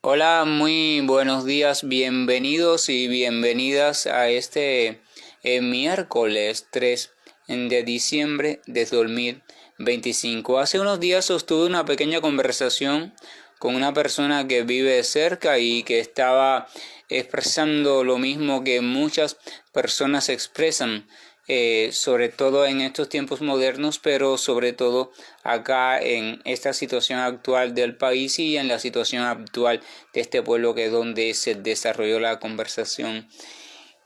Hola, muy buenos días, bienvenidos y bienvenidas a este miércoles 3 de diciembre de 2025. Hace unos días sostuve una pequeña conversación con una persona que vive cerca y que estaba expresando lo mismo que muchas personas expresan, sobre todo en estos tiempos modernos, pero sobre todo acá en esta situación actual del país y en la situación actual de este pueblo que es donde se desarrolló la conversación.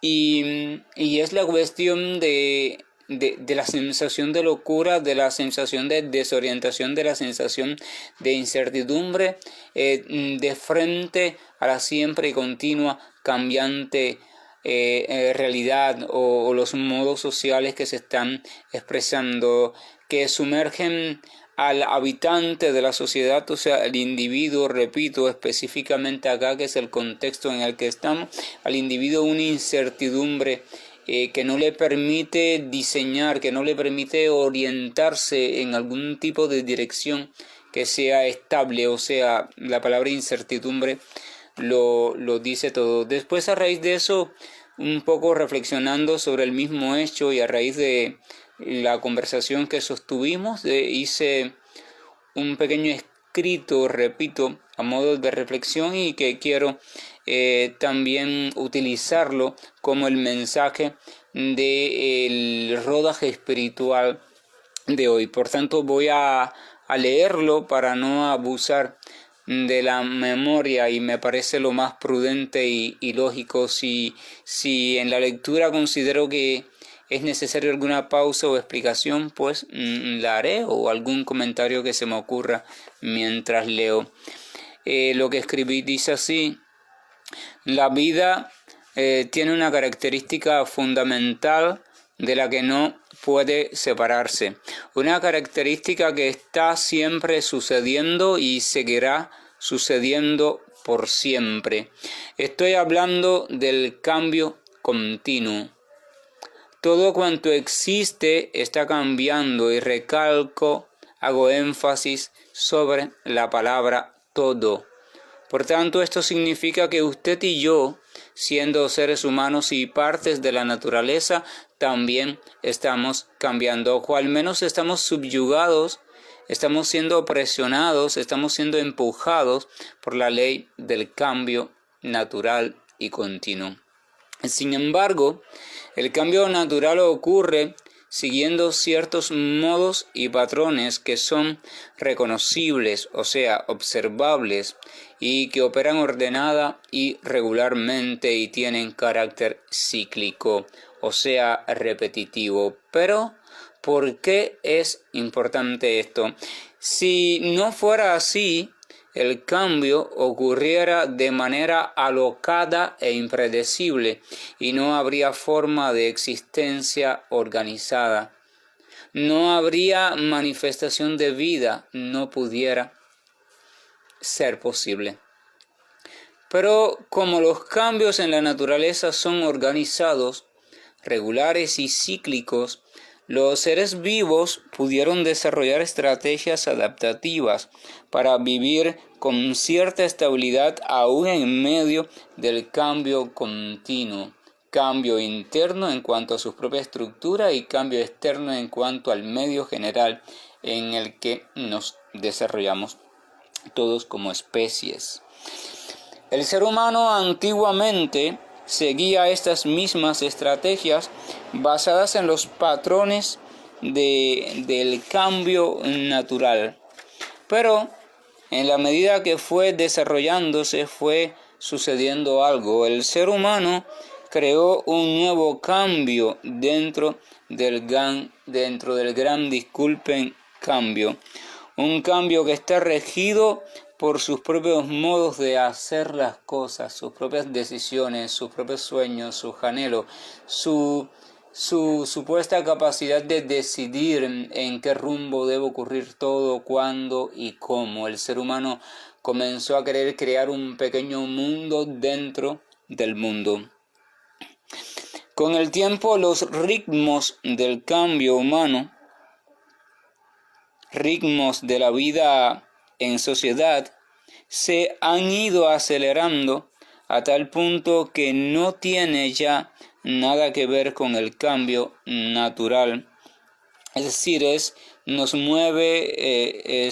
Y es la cuestión de la sensación de locura, de la sensación de desorientación, de la sensación de incertidumbre de frente a la siempre y continua cambiante realidad o los modos sociales que se están expresando, que sumergen al habitante de la sociedad, o sea, al individuo, repito, específicamente acá, que es el contexto en el que estamos, al individuo una incertidumbre que no le permite diseñar, que no le permite orientarse en algún tipo de dirección que sea estable, o sea, la palabra incertidumbre lo dice todo. Después, a raíz de eso, un poco reflexionando sobre el mismo hecho y a raíz de la conversación que sostuvimos, hice un pequeño escrito, repito, a modo de reflexión y que quiero también utilizarlo como el mensaje del rodaje espiritual de hoy. Por tanto, voy a leerlo para no abusar de la memoria y me parece lo más prudente y lógico. Si en la lectura considero que es necesario alguna pausa o explicación, pues la haré, o algún comentario que se me ocurra mientras leo. Lo que escribí dice así: la vida tiene una característica fundamental de la que no puede separarse, una característica que está siempre sucediendo y seguirá sucediendo por siempre. Estoy hablando del cambio continuo. Todo cuanto existe está cambiando, y hago énfasis sobre la palabra todo. Por tanto, esto significa que usted y yo, siendo seres humanos y partes de la naturaleza, también estamos cambiando, o al menos estamos subyugados, estamos siendo presionados, estamos siendo empujados por la ley del cambio natural y continuo. Sin embargo, el cambio natural ocurre siguiendo ciertos modos y patrones que son reconocibles, o sea, observables, y que operan ordenada y regularmente y tienen carácter cíclico, o sea, repetitivo. Pero, ¿por qué es importante esto? Si no fuera así, el cambio ocurriera de manera alocada e impredecible y no habría forma de existencia organizada. No habría manifestación de vida, no pudiera ser posible. Pero como los cambios en la naturaleza son organizados, regulares y cíclicos, los seres vivos pudieron desarrollar estrategias adaptativas para vivir con cierta estabilidad aún en medio del cambio continuo, cambio interno en cuanto a su propia estructura y cambio externo en cuanto al medio general en el que nos desarrollamos todos como especies. El ser humano antiguamente seguía estas mismas estrategias basadas en los patrones del cambio natural. Pero en la medida que fue desarrollándose, fue sucediendo algo. El ser humano creó un nuevo cambio dentro del gran cambio. Un cambio que está regido por sus propios modos de hacer las cosas, sus propias decisiones, sus propios sueños, sus anhelos, su supuesta capacidad de decidir en qué rumbo debe ocurrir todo, cuándo y cómo. El ser humano comenzó a querer crear un pequeño mundo dentro del mundo. Con el tiempo, los ritmos del cambio humano, ritmos de la vida en sociedad, se han ido acelerando a tal punto que no tiene ya nada que ver con el cambio natural. Es decir, nos mueve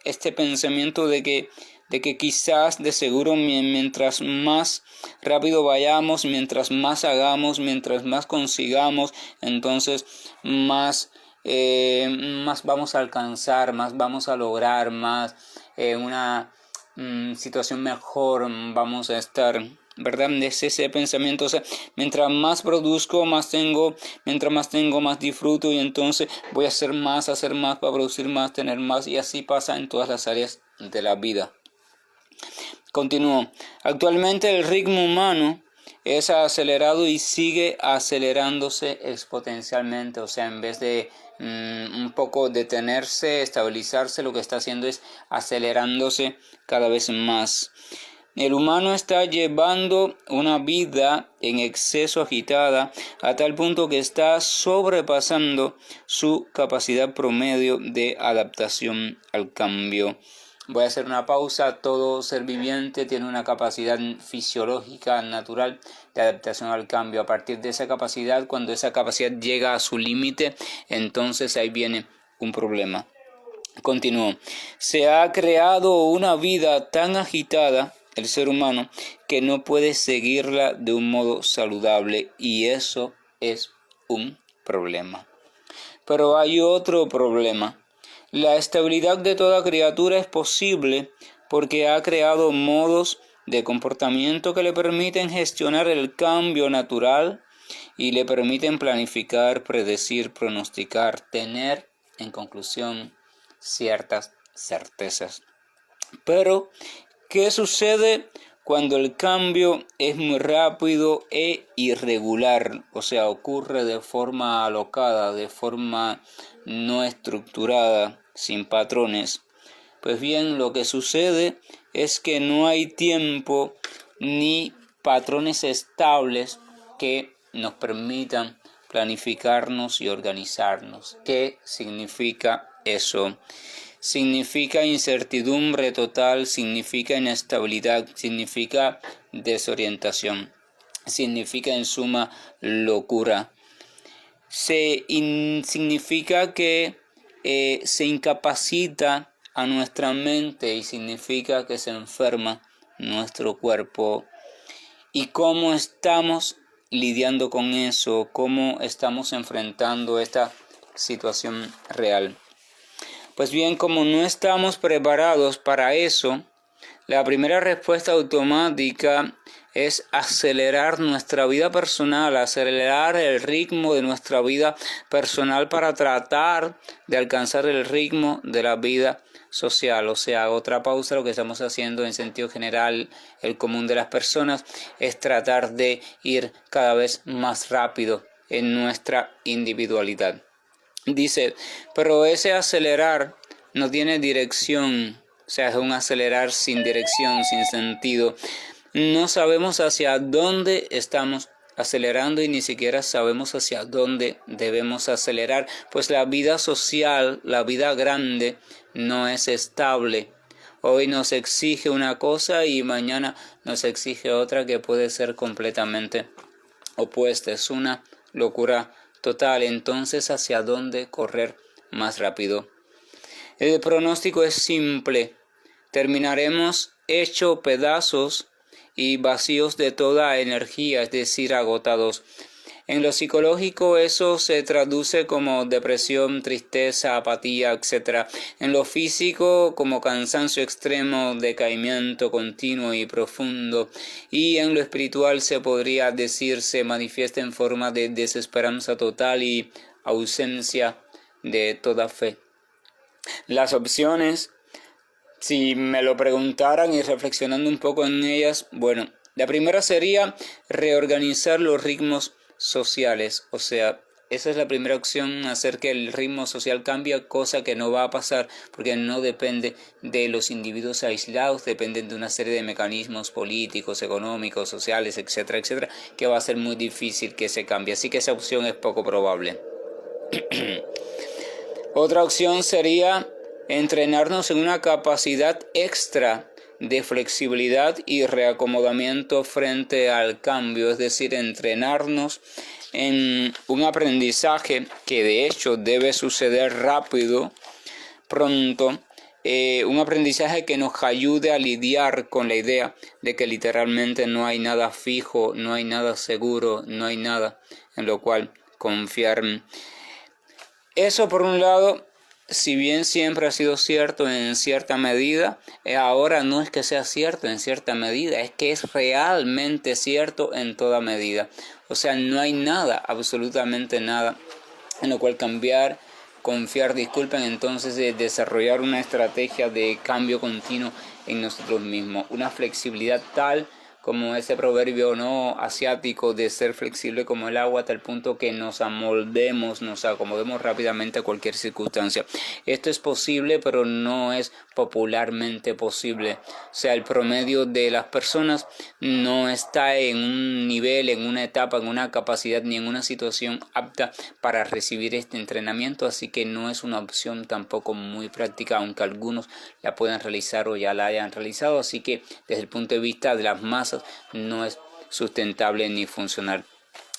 este pensamiento de que quizás de seguro mientras más rápido vayamos, mientras más hagamos, mientras más consigamos, entonces más vamos a alcanzar, más vamos a lograr, más una situación mejor vamos a estar, ¿verdad? Es ese pensamiento, o sea, mientras más produzco, más tengo, mientras más tengo, más disfruto, y entonces voy a hacer más para producir más, tener más, y así pasa en todas las áreas de la vida. Continúo. Actualmente el ritmo humano es acelerado y sigue acelerándose exponencialmente, o sea, en vez de un poco detenerse, estabilizarse, lo que está haciendo es acelerándose cada vez más. El humano está llevando una vida en exceso agitada a tal punto que está sobrepasando su capacidad promedio de adaptación al cambio. Voy a hacer una pausa. Todo ser viviente tiene una capacidad fisiológica natural de adaptación al cambio. A partir de esa capacidad, cuando esa capacidad llega a su límite, entonces ahí viene un problema. Continúo. Se ha creado una vida tan agitada, el ser humano, que no puede seguirla de un modo saludable, y eso es un problema. Pero hay otro problema. La estabilidad de toda criatura es posible porque ha creado modos de comportamiento que le permiten gestionar el cambio natural y le permiten planificar, predecir, pronosticar, tener, en conclusión, ciertas certezas. Pero, ¿qué sucede cuando el cambio es muy rápido e irregular? O sea, ocurre de forma alocada, de forma no estructurada, sin patrones. Pues bien, lo que sucede es que no hay tiempo ni patrones estables que nos permitan planificarnos y organizarnos. ¿Qué significa eso? Significa incertidumbre total, significa inestabilidad, significa desorientación, significa en suma locura. Significa que se incapacita a nuestra mente y significa que se enferma nuestro cuerpo. ¿Y cómo estamos lidiando con eso? ¿Cómo estamos enfrentando esta situación real? Pues bien, como no estamos preparados para eso, la primera respuesta automática es acelerar nuestra vida personal, acelerar el ritmo de nuestra vida personal para tratar de alcanzar el ritmo de la vida social. O sea, otra pausa, lo que estamos haciendo en sentido general, el común de las personas, es tratar de ir cada vez más rápido en nuestra individualidad. Dice, pero ese acelerar no tiene dirección, o sea, es un acelerar sin dirección, sin sentido. No sabemos hacia dónde estamos acelerando y ni siquiera sabemos hacia dónde debemos acelerar, pues la vida social, la vida grande, no es estable. Hoy nos exige una cosa y mañana nos exige otra que puede ser completamente opuesta. Es una locura total. Entonces, ¿hacia dónde correr más rápido? El pronóstico es simple. Terminaremos hecho pedazos y vacíos de toda energía, es decir, agotados. En lo psicológico eso se traduce como depresión, tristeza, apatía, etc. En lo físico como cansancio extremo, decaimiento continuo y profundo. Y en lo espiritual se podría decir se manifiesta en forma de desesperanza total y ausencia de toda fe. Las opciones, si me lo preguntaran y reflexionando un poco en ellas, bueno, la primera sería reorganizar los ritmos sociales, o sea, esa es la primera opción, hacer que el ritmo social cambie, cosa que no va a pasar porque no depende de los individuos aislados, dependen de una serie de mecanismos políticos, económicos, sociales, etcétera, etcétera, que va a ser muy difícil que se cambie, así que esa opción es poco probable. Otra opción sería entrenarnos en una capacidad extra de flexibilidad y reacomodamiento frente al cambio, es decir, entrenarnos en un aprendizaje que de hecho debe suceder rápido, pronto, un aprendizaje que nos ayude a lidiar con la idea de que literalmente no hay nada fijo, no hay nada seguro, no hay nada en lo cual confiar. Eso por un lado, si bien siempre ha sido cierto en cierta medida, ahora no es que sea cierto en cierta medida, es que es realmente cierto en toda medida. O sea, no hay nada, absolutamente nada, en lo cual confiar, disculpen, entonces desarrollar una estrategia de cambio continuo en nosotros mismos, una flexibilidad tal como ese proverbio no asiático de ser flexible como el agua, a tal punto que nos amoldemos, nos acomodemos rápidamente a cualquier circunstancia. Esto es posible, pero no es popularmente posible. O sea, el promedio de las personas no está en un nivel, en una etapa, en una capacidad, ni en una situación apta para recibir este entrenamiento, así que no es una opción tampoco muy práctica, aunque algunos la puedan realizar o ya la hayan realizado, así que desde el punto de vista de las masas no es sustentable ni funcional.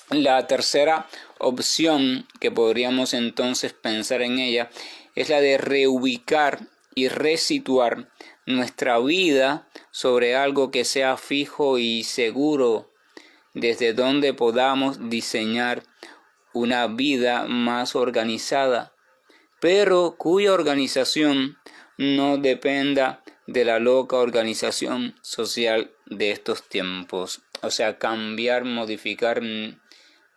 La tercera opción que podríamos entonces pensar en ella es la de reubicar y resituar nuestra vida sobre algo que sea fijo y seguro, desde donde podamos diseñar una vida más organizada, pero cuya organización no dependa de la loca organización social de estos tiempos. O sea, cambiar, modificar,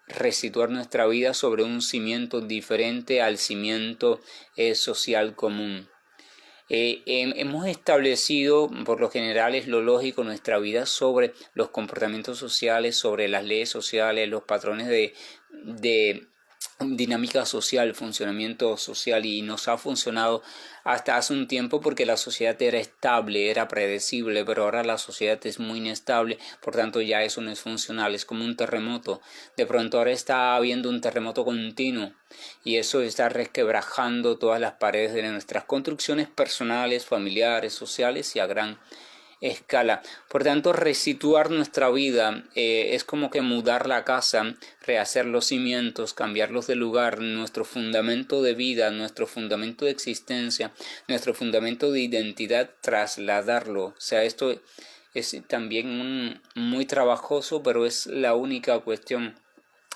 resituar nuestra vida sobre un cimiento diferente al cimiento social común. Hemos establecido, por lo general es lo lógico, nuestra vida sobre los comportamientos sociales, sobre las leyes sociales, los patrones de dinámica social, funcionamiento social, y nos ha funcionado hasta hace un tiempo porque la sociedad era estable, era predecible, pero ahora la sociedad es muy inestable, por tanto ya eso no es funcional, es como un terremoto. De pronto ahora está habiendo un terremoto continuo y eso está resquebrajando todas las paredes de nuestras construcciones personales, familiares, sociales y a gran escala. Por tanto, resituar nuestra vida es como que mudar la casa, rehacer los cimientos, cambiarlos de lugar, nuestro fundamento de vida, nuestro fundamento de existencia, nuestro fundamento de identidad, trasladarlo. O sea, esto es también muy trabajoso, pero es la única cuestión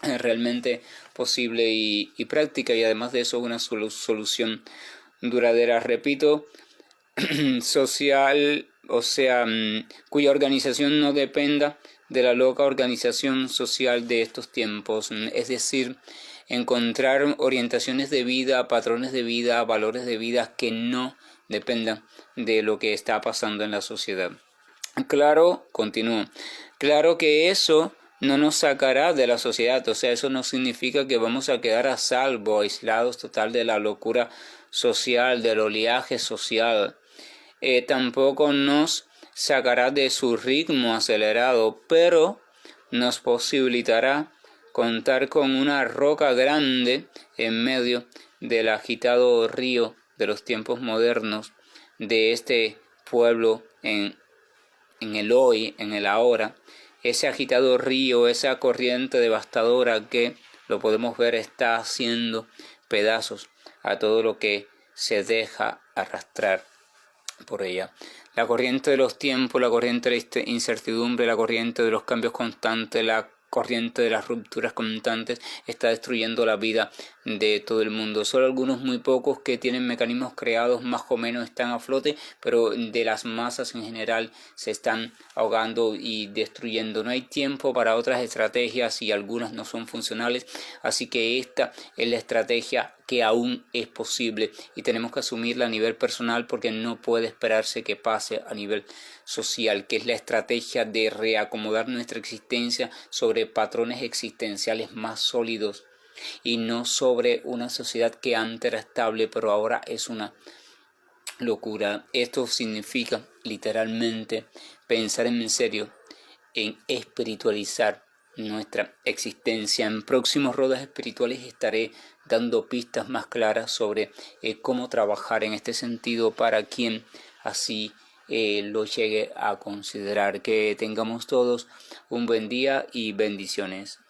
realmente posible y práctica, y además de eso una solución duradera. Repito, social, o sea, cuya organización no dependa de la loca organización social de estos tiempos, es decir, encontrar orientaciones de vida, patrones de vida, valores de vida que no dependan de lo que está pasando en la sociedad. Claro, continúo, claro que eso no nos sacará de la sociedad, o sea, eso no significa que vamos a quedar a salvo, aislados total de la locura social, del oleaje social. Tampoco nos sacará de su ritmo acelerado, pero nos posibilitará contar con una roca grande en medio del agitado río de los tiempos modernos, de este pueblo en el hoy, en el ahora, ese agitado río, esa corriente devastadora que, lo podemos ver, está haciendo pedazos a todo lo que se deja arrastrar por ella. La corriente de los tiempos, la corriente de la incertidumbre, la corriente de los cambios constantes, la corriente de las rupturas constantes está destruyendo la vida de todo el mundo. Solo algunos muy pocos que tienen mecanismos creados más o menos están a flote, pero de las masas en general se están ahogando y destruyendo. No hay tiempo para otras estrategias y algunas no son funcionales, así que esta es la estrategia que aún es posible y tenemos que asumirla a nivel personal porque no puede esperarse que pase a nivel social, que es la estrategia de reacomodar nuestra existencia sobre patrones existenciales más sólidos y no sobre una sociedad que antes era estable pero ahora es una locura. Esto significa literalmente pensar en serio en espiritualizar nuestra existencia. En próximos rodas espirituales estaré dando pistas más claras sobre cómo trabajar en este sentido para quien así lo llegue a considerar. Que tengamos todos un buen día y bendiciones.